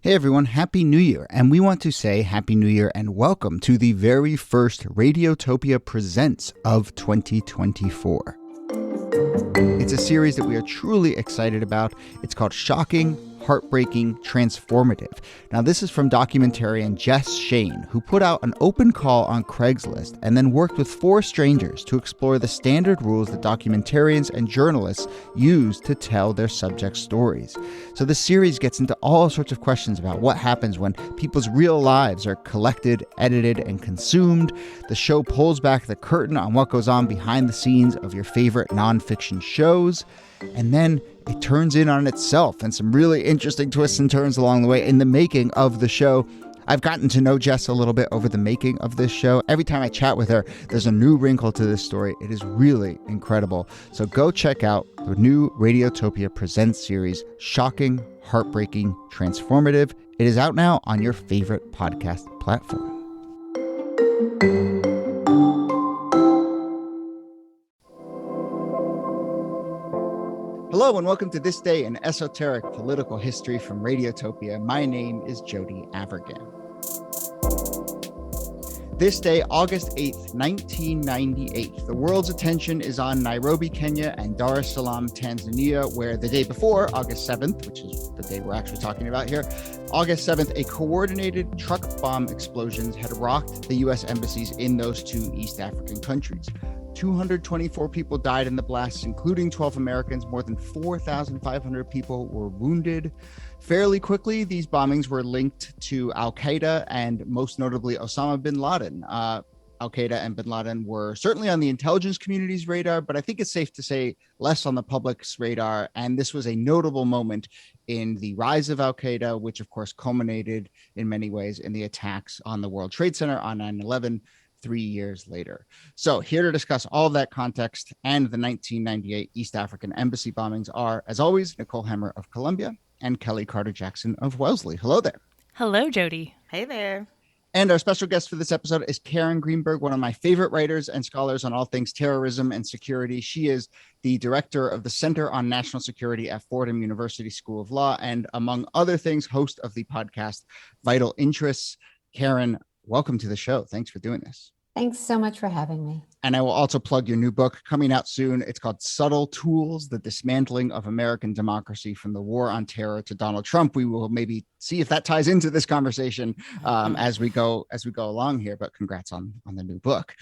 Hey everyone, Happy New Year, and we want to say Happy New Year and welcome to the very first Radiotopia Presents of 2024. It's a series that we are truly excited about. It's called Shocking, Heartbreaking, Transformative. Now, this is from documentarian Jess Shane, who put out an open call on Craigslist and then worked with 4 strangers to explore the standard rules that documentarians and journalists use to tell their subject stories. So the series gets into all sorts of questions about what happens when people's real lives are collected, edited, and consumed. The show pulls back the curtain on what goes on behind the scenes of your favorite nonfiction shows. And then it turns in on itself and some really interesting twists and turns along the way in the making of the show. I've gotten to know Jess a little bit over the making of this show. Every time I chat with her, there's a new wrinkle to this story. It is really incredible. So go check out the new Radiotopia Presents series, Shocking, Heartbreaking, Transformative. It is out now on your favorite podcast platform. Hello and welcome to This Day in Esoteric Political History from Radiotopia. My name is Jody Avergan. This day, August 8th, 1998, the world's attention is on Nairobi, Kenya and Dar es Salaam, Tanzania, where the day before, August 7th, which is the day we're actually talking about here, August 7th, a coordinated truck bomb explosions had rocked the U.S. embassies in those 2 East African countries. 224 people died in the blasts, including 12 Americans. More than 4,500 people were wounded. Fairly quickly, these bombings were linked to Al-Qaeda and most notably Osama bin Laden. Al-Qaeda and bin Laden were certainly on the intelligence community's radar, but I think it's safe to say less on the public's radar. And this was a notable moment in the rise of Al-Qaeda, which of course culminated in many ways in the attacks on the World Trade Center on 9/11. 3 years later. So here to discuss all of that context and the 1998 East African embassy bombings are, as always, Nicole Hemmer of Columbia and Kellie Carter-Jackson of Wellesley. Hello there. Hello, Jody. Hey there. And our special guest for this episode is Karen Greenberg, one of my favorite writers and scholars on all things terrorism and security. She is the director of the Center on National Security at Fordham University School of Law and, among other things, host of the podcast Vital Interests. Karen, welcome to the show. Thanks for doing this. Thanks so much for having me. And I will also plug your new book coming out soon. It's called Subtle Tools, The Dismantling of American Democracy from the War on Terror to Donald Trump. We will maybe see if that ties into this conversation as we go along here, but congrats on the new book.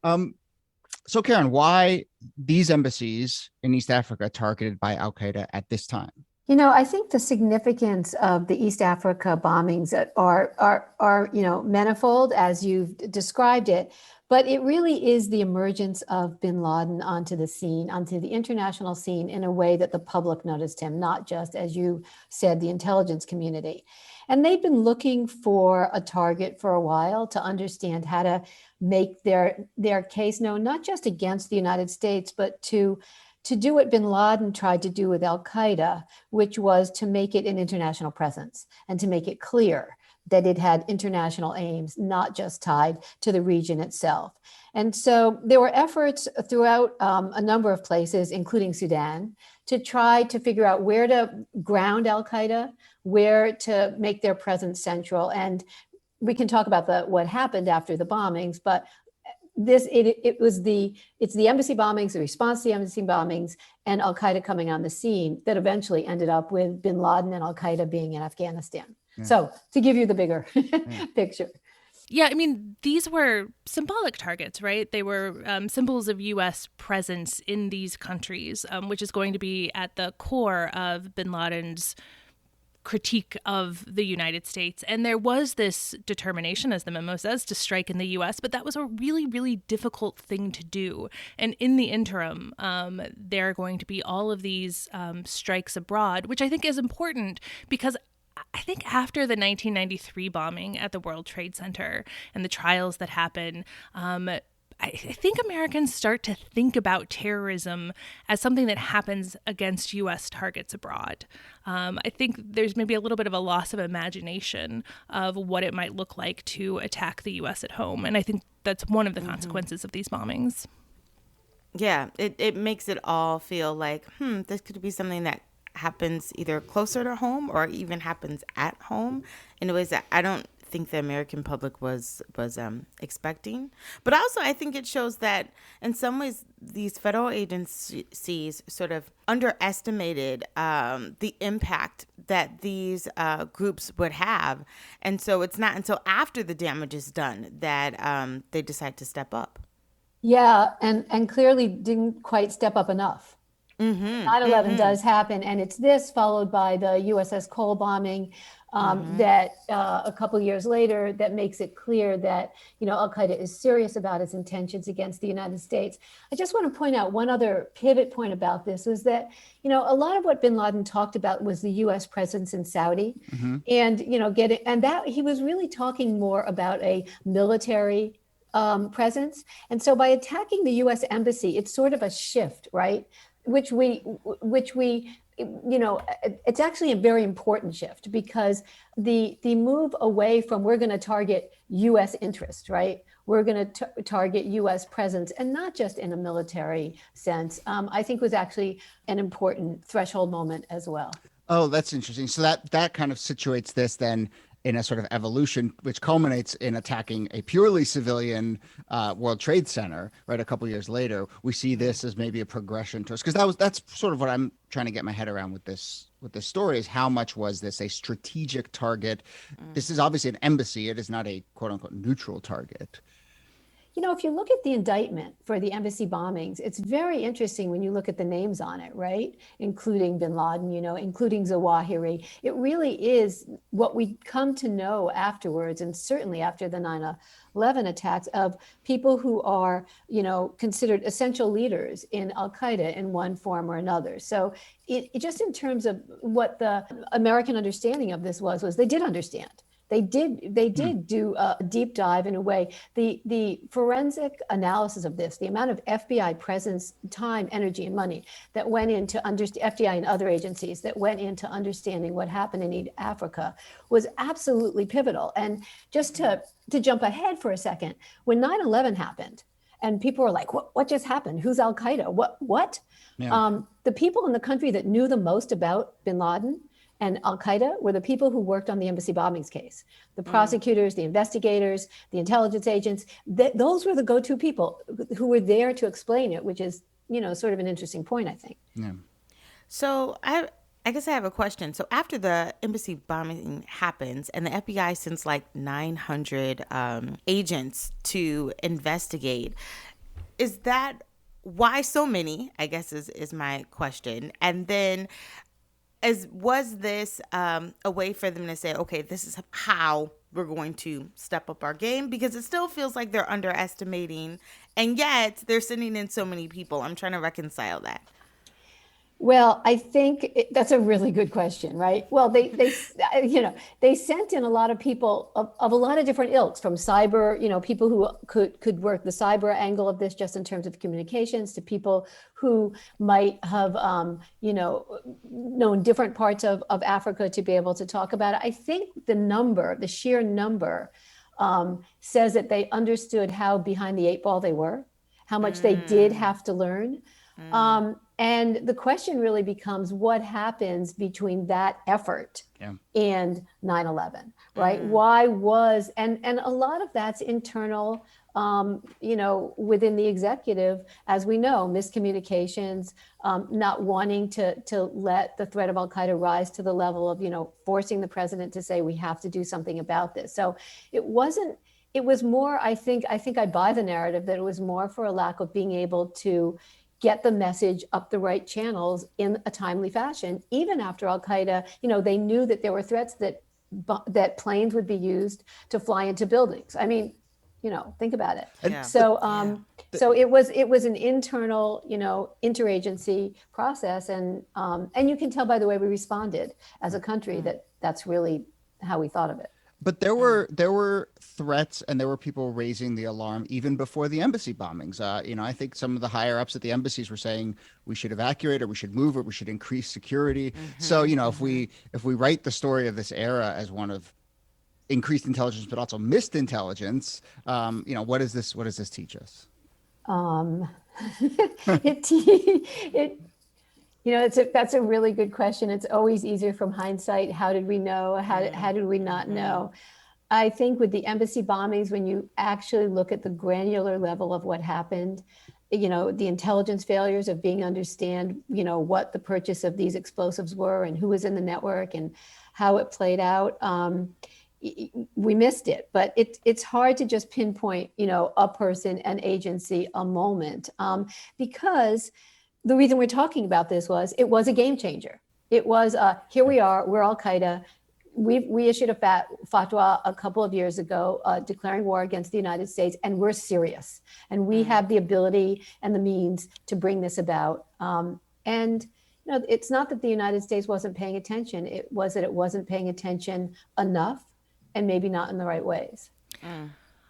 So Karen, why these embassies in East Africa targeted by Al-Qaeda at this time? You know, I think the significance of the East Africa bombings are manifold, as you've described it, but it really is the emergence of bin Laden onto the scene, onto the international scene in a way that the public noticed him, not just, as you said, the intelligence community. And they've been looking for a target for a while to understand how to make their case known, not just against the United States, but to do what bin Laden tried to do with Al-Qaeda, which was to make it an international presence and to make it clear that it had international aims, not just tied to the region itself. And so there were efforts throughout a number of places, including Sudan, to try to figure out where to ground Al-Qaeda, where to make their presence central. And we can talk about what happened after the bombings, but it's the embassy bombings, the response to the embassy bombings, and Al-Qaeda coming on the scene that eventually ended up with bin Laden and Al-Qaeda being in Afghanistan. Yeah. So to give you the bigger picture. Yeah, I mean, these were symbolic targets, right? They were symbols of U.S. presence in these countries, which is going to be at the core of bin Laden's critique of the United States. And there was this determination, as the memo says, to strike in the U.S., but that was a really, really difficult thing to do. And in the interim, there are going to be all of these strikes abroad, which I think is important because I think after the 1993 bombing at the World Trade Center and the trials that happen, I think Americans start to think about terrorism as something that happens against U.S. targets abroad. I think there's maybe a little bit of a loss of imagination of what it might look like to attack the U.S. at home. And I think that's one of the consequences of these bombings. Yeah, it makes it all feel like, this could be something that happens either closer to home or even happens at home in ways that I don't think the American public was expecting. But also, I think it shows that in some ways these federal agencies sort of underestimated the impact that these groups would have, and so it's not until after the damage is done that they decide to step up. Yeah, and clearly didn't quite step up enough. 9/11 does happen, and it's this followed by the USS Cole bombing that a couple years later that makes it clear that, Al-Qaeda is serious about its intentions against the United States. I just want to point out one other pivot point about this was that, a lot of what bin Laden talked about was the US presence in Saudi and, that he was really talking more about a military presence. And so by attacking the US embassy, it's sort of a shift, right? Which we it's actually a very important shift because the move away from we're going to target US interest, right? We're going to target US presence, and not just in a military sense, I think was actually an important threshold moment as well. Oh, that's interesting. So that kind of situates this then in a sort of evolution, which culminates in attacking a purely civilian World Trade Center, right? A couple years later, we see this as maybe a progression towards, because that's sort of what I'm trying to get my head around with this story is how much was this a strategic target? This is obviously an embassy. It is not a quote unquote neutral target. If you look at the indictment for the embassy bombings, it's very interesting when you look at the names on it, right? Including bin Laden, including Zawahiri. It really is what we come to know afterwards, and certainly after the 9/11 attacks, of people who are, considered essential leaders in Al-Qaeda in one form or another. So it just in terms of what the American understanding of this was they did understand. They did do a deep dive in a way. The forensic analysis of this, the amount of FBI presence, time, energy, and money that went into FBI and other agencies that went into understanding what happened in East Africa was absolutely pivotal. And just to jump ahead for a second, when 9/11 happened, and people were like, "What just happened? Who's Al-Qaeda? What?" Yeah. The people in the country that knew the most about bin Laden and Al-Qaeda were the people who worked on the embassy bombings case. The prosecutors, the investigators, the intelligence agents, those were the go-to people who were there to explain it, which is, sort of an interesting point, I think. Yeah. So I guess I have a question. So after the embassy bombing happens and the FBI sends like 900 agents to investigate, is that why so many, I guess is my question. And then was this a way for them to say, okay, this is how we're going to step up our game? Because it still feels like they're underestimating, and yet they're sending in so many people. I'm trying to reconcile that. Well, I think that's a really good question, right? Well, they sent in a lot of people of a lot of different ilks, from cyber, people who could work the cyber angle of this just in terms of communications, to people who might have, known different parts of Africa to be able to talk about it. I think the sheer number says that they understood how behind the eight ball they were, how much they did have to learn. And the question really becomes what happens between that effort and 9/11, right? Why was, and a lot of that's internal, within the executive, as we know, miscommunications, not wanting to let the threat of Al-Qaeda rise to the level of, forcing the president to say, we have to do something about this. So it was more, I think I buy the narrative that it was more for a lack of being able to get the message up the right channels in a timely fashion. Even after Al-Qaeda, they knew that there were threats that planes would be used to fly into buildings. I mean, think about it. Yeah. So it was an internal, interagency process, and you can tell by the way we responded as a country that that's really how we thought of it. But there were threats, and there were people raising the alarm even before the embassy bombings. I think some of the higher ups at the embassies were saying we should evacuate, or we should move, or we should increase security. So if we write the story of this era as one of increased intelligence but also missed intelligence, what does this teach us? That's a really good question. It's always easier from hindsight. How did we know? How did we not know? I think with the embassy bombings, when you actually look at the granular level of what happened, the intelligence failures of being understand, what the purchase of these explosives were and who was in the network and how it played out. We missed it, but it's hard to just pinpoint, a person, an agency, a moment, because the reason we're talking about this was it was a game changer. It was here we are, we're Al-Qaeda. We issued a fatwa a couple of years ago declaring war against the United States, and we're serious. And we have the ability and the means to bring this about. And it's not that the United States wasn't paying attention. It was that it wasn't paying attention enough and maybe not in the right ways.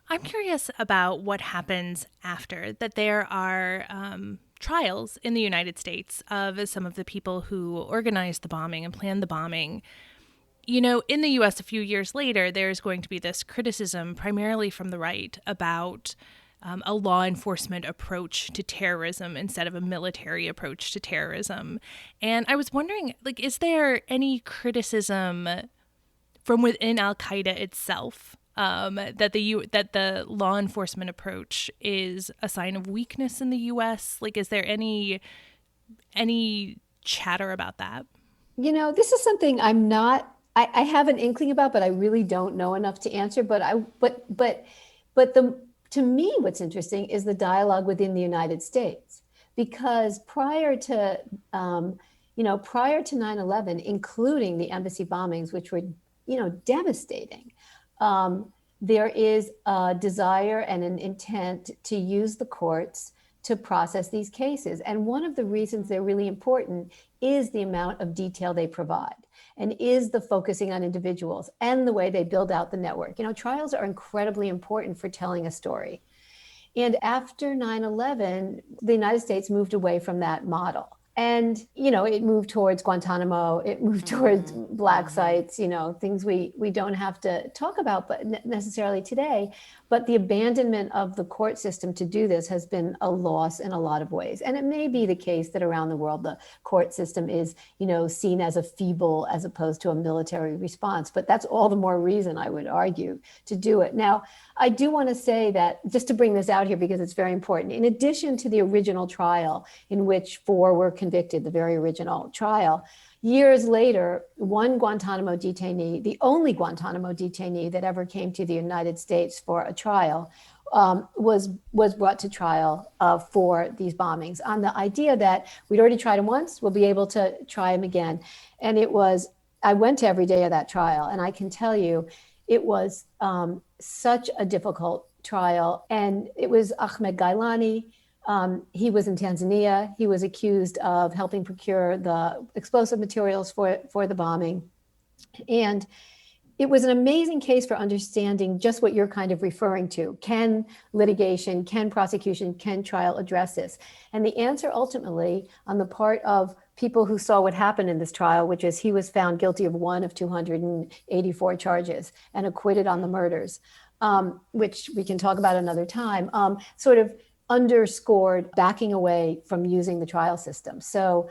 I'm curious about what happens after, that there are trials in the United States of some of the people who organized the bombing and planned the bombing. In the U.S. a few years later, there's going to be this criticism, primarily from the right, about a law enforcement approach to terrorism instead of a military approach to terrorism. And I was wondering, is there any criticism from within Al-Qaeda itself that the law enforcement approach is a sign of weakness in the U.S.? Is there any chatter about that? This is something I have an inkling about, but I really don't know enough to answer. To me, what's interesting is the dialogue within the United States, because prior to 9/11, including the embassy bombings, which were, devastating, there is a desire and an intent to use the courts to process these cases. And one of the reasons they're really important is the amount of detail they provide, and is the focusing on individuals and the way they build out the network. Trials are incredibly important for telling a story. And after 9/11, the United States moved away from that model. And, it moved towards Guantanamo, it moved towards black sites, things we don't have to talk about but necessarily today. But the abandonment of the court system to do this has been a loss in a lot of ways. And it may be the case that around the world, the court system is, seen as a feeble as opposed to a military response. But that's all the more reason, I would argue, to do it. Now, I do want to say that, just to bring this out here because it's very important, in addition to the original trial in which 4 were convicted, the very original trial, years later, one Guantanamo detainee, the only Guantanamo detainee that ever came to the United States for a trial, was brought to trial for these bombings on the idea that we'd already tried him once, we'll be able to try him again. And I went to every day of that trial, and I can tell you, it was such a difficult trial. And it was Ahmed Gailani. He was in Tanzania. He was accused of helping procure the explosive materials for the bombing. And it was an amazing case for understanding just what you're kind of referring to. Can litigation, can prosecution, can trial address this? And the answer ultimately, on the part of people who saw what happened in this trial, which is he was found guilty of 1 of 284 charges and acquitted on the murders, which we can talk about another time, sort of underscored backing away from using the trial system. So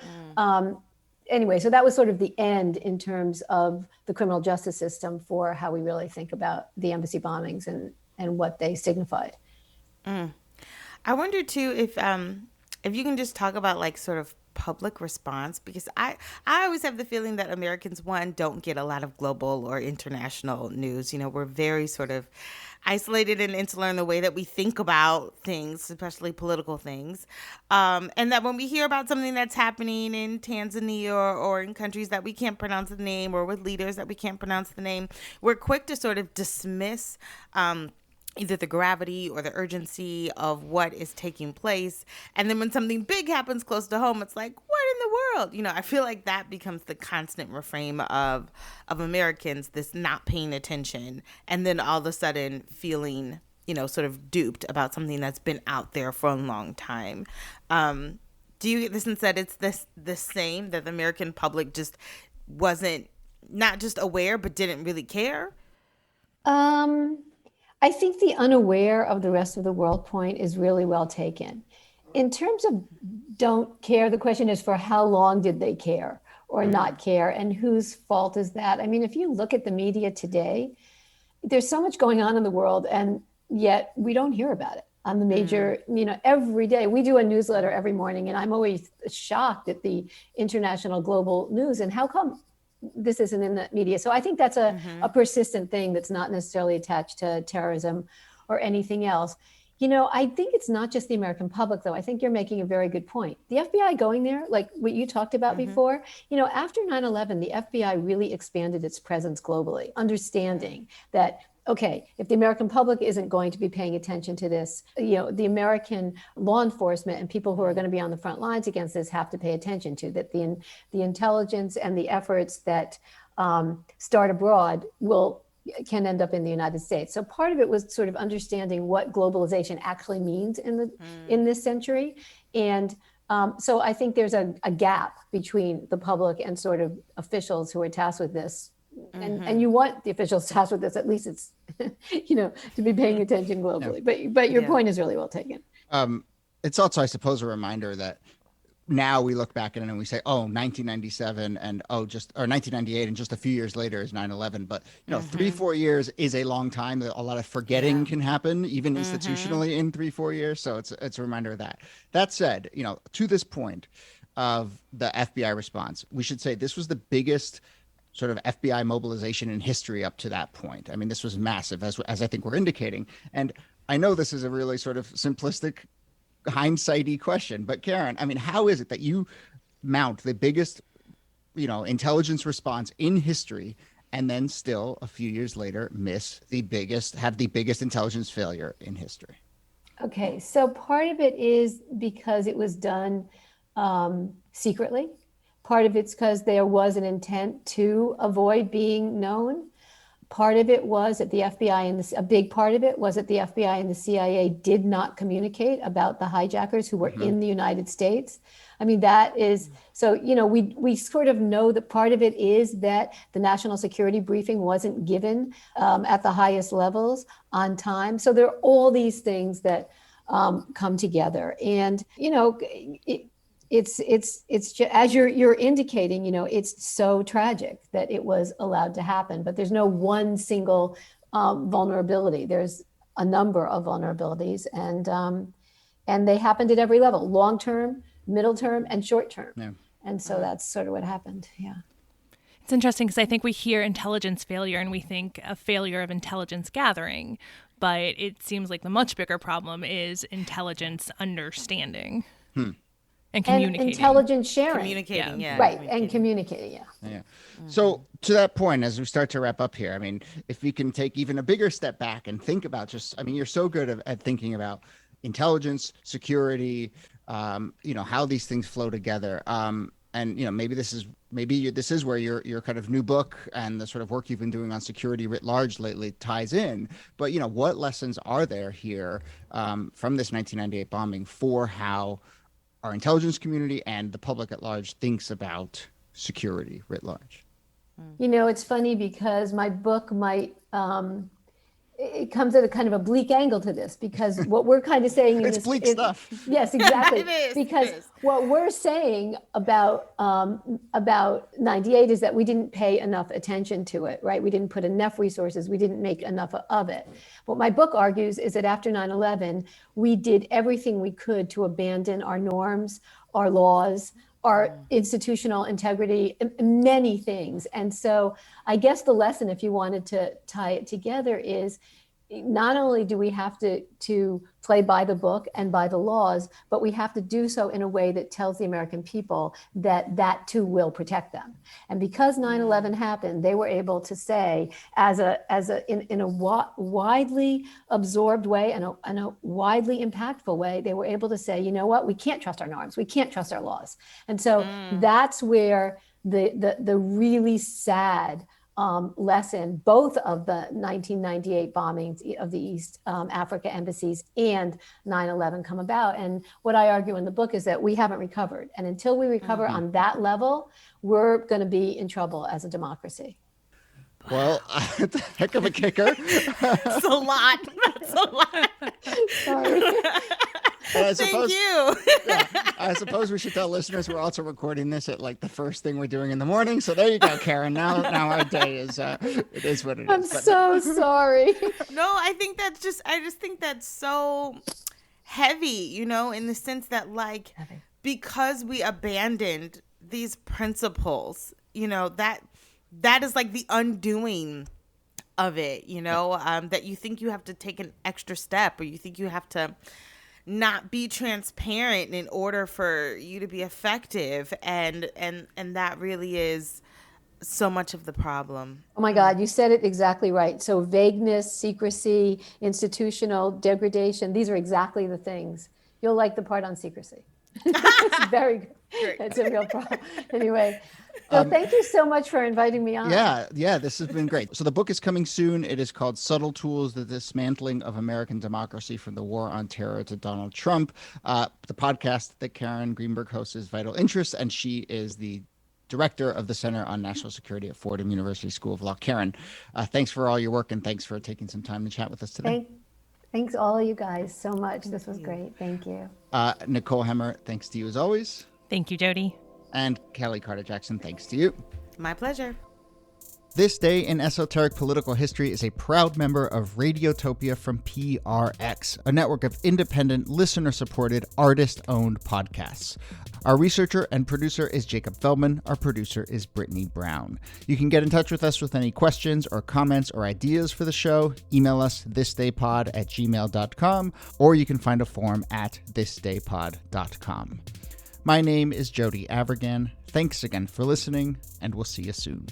anyway, so that was sort of the end in terms of the criminal justice system for how we really think about the embassy bombings and what they signified. I wonder too if you can just talk about sort of public response, because I always have the feeling that Americans, one, don't get a lot of global or international news. We're very sort of isolated and insular in the way that we think about things, especially political things. And that when we hear about something that's happening in Tanzania or in countries that we can't pronounce the name, or with leaders that we can't pronounce the name, we're quick to sort of dismiss either the gravity or the urgency of what is taking place. And then when something big happens close to home, it's like, what in the world? I feel like that becomes the constant refrain of Americans, this not paying attention, and then all of a sudden feeling, sort of duped about something that's been out there for a long time. Do you get this sense that it's the same, that the American public just wasn't not just aware, but didn't really care? I think the unaware of the rest of the world point is really well taken. in terms of don't care, the question is for how long did they care or not care, and whose fault is that? I mean, if you look at the media today, there's so much going on in the world, and yet we don't hear about it on the major, every day. We do a newsletter every morning, and I'm always shocked at the international global news and how come this isn't in the media. So I think that's a persistent thing that's not necessarily attached to terrorism or anything else. I think it's not just the American public, though. I think you're making a very good point. The FBI going there, like what you talked about before, after 9/11, the FBI really expanded its presence globally, understanding that, okay, if the American public isn't going to be paying attention to this, the American law enforcement and people who are going to be on the front lines against this have to pay attention to that. The intelligence and the efforts that start abroad can end up in the United States. So part of it was sort of understanding what globalization actually means in this century. And so I think there's a gap between the public and sort of officials who are tasked with this. And you want the officials tasked with this, at least it's, to be paying attention globally. But your point is really well taken. It's also, I suppose, a reminder that now we look back at it and we say, 1997 and or 1998 and just a few years later is 9/11. But 3-4 years is a long time. A lot of forgetting can happen, even institutionally, in 3-4 years. So it's a reminder of that. That said, to this point of the FBI response, we should say this was the biggest sort of FBI mobilization in history up to that point. I mean, this was massive, as I think we're indicating. And I know this is a really sort of simplistic, hindsighty question, but Karen, I mean, how is it that you mount the biggest, intelligence response in history, and then still a few years later have the biggest intelligence failure in history? Okay, so part of it is because it was done secretly. Part of it's because there was an intent to avoid being known. Part of it was that the FBI a big part of it was that the FBI and the CIA did not communicate about the hijackers who were in the United States. I mean, that is, so, we sort of know that part of it is that the national security briefing wasn't given at the highest levels on time. So there are all these things that come together. And, it's just, as you're indicating, it's so tragic that it was allowed to happen, but there's no one single vulnerability. There's a number of vulnerabilities, and they happened at every level: long term, middle term, and short term. Yeah. And so that's sort of what happened. Yeah. It's interesting because I think we hear intelligence failure and we think a failure of intelligence gathering, but it seems like the much bigger problem is intelligence understanding. And communicating. And intelligence sharing. Communicating, yeah. Right, and communicating, yeah. So to that point, as we start to wrap up here, I mean, if we can take even a bigger step back and think about you're so good at thinking about intelligence, security, how these things flow together. And, maybe this is where your kind of new book and the sort of work you've been doing on security writ large lately ties in. But, what lessons are there here from this 1998 bombing for how our intelligence community and the public at large thinks about security writ large? It's funny because my book might, it comes at a kind of a bleak angle to this, because what we're kind of saying it's bleak stuff. Yes, exactly. It is. Because what we're saying about 98 is that we didn't pay enough attention to it, right? We didn't put enough resources. We didn't make enough of it. What my book argues is that after 9/11, we did everything we could to abandon our norms, our laws, our institutional integrity, many things. And so I guess the lesson, if you wanted to tie it together, is not only do we have to play by the book and by the laws, but we have to do so in a way that tells the American people that too will protect them. And because 9/11 happened, they were able to say, in a widely absorbed way and a widely impactful way, they were able to say, you know what, we can't trust our norms, we can't trust our laws. And so that's where the really sad lesson, both of the 1998 bombings of the East Africa embassies and 9/11 come about. And what I argue in the book is that we haven't recovered. And until we recover on that level, we're going to be in trouble as a democracy. Well, it's a heck of a kicker. That's a lot. That's a lot. Sorry. And I Thank suppose, you. yeah, I suppose we should tell listeners we're also recording this at like the first thing we're doing in the morning. So there you go, Karen. Now our day is it is what it is. I'm so sorry. No, I just think that's so heavy, you know, in the sense that like because we abandoned these principles, you know, that is like the undoing of it, you know, that you think you have to take an extra step, or you think you have to not be transparent in order for you to be effective, and that really is so much of the problem. Oh my God, you said it exactly right. So vagueness, secrecy, institutional degradation, these are exactly the things. You'll like the part on secrecy. It's very good. Great. It's a real problem. Anyway, so thank you so much for inviting me on. Yeah, this has been great. So the book is coming soon. It is called Subtle Tools, the Dismantling of American Democracy from the War on Terror to Donald Trump. The podcast that Karen Greenberg hosts is Vital Interest, and she is the director of the Center on National Security at Fordham University School of Law. Karen, thanks for all your work, and thanks for taking some time to chat with us today. Thanks all of you guys so much. This was great. Thank you. Nicole Hemmer, thanks to you as always. Thank you, Jody. And Kellie Carter-Jackson, thanks to you. My pleasure. This Day in Esoteric Political History is a proud member of Radiotopia from PRX, a network of independent, listener-supported, artist-owned podcasts. Our researcher and producer is Jacob Feldman. Our producer is Brittany Brown. You can get in touch with us with any questions or comments or ideas for the show. Email us thisdaypod@gmail.com, or you can find a form at thisdaypod.com. My name is Jody Avirgan. Thanks again for listening, and we'll see you soon.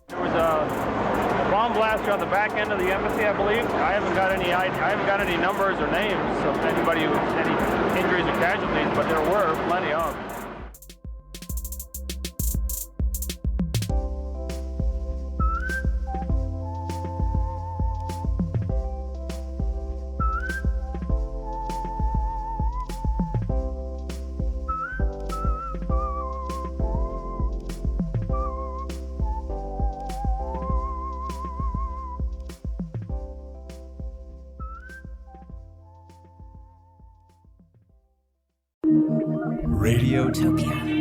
There was a bomb blaster on the back end of the embassy, I believe. I haven't got any numbers or names of anybody with any injuries or casualties, but there were plenty of. Radiotopia.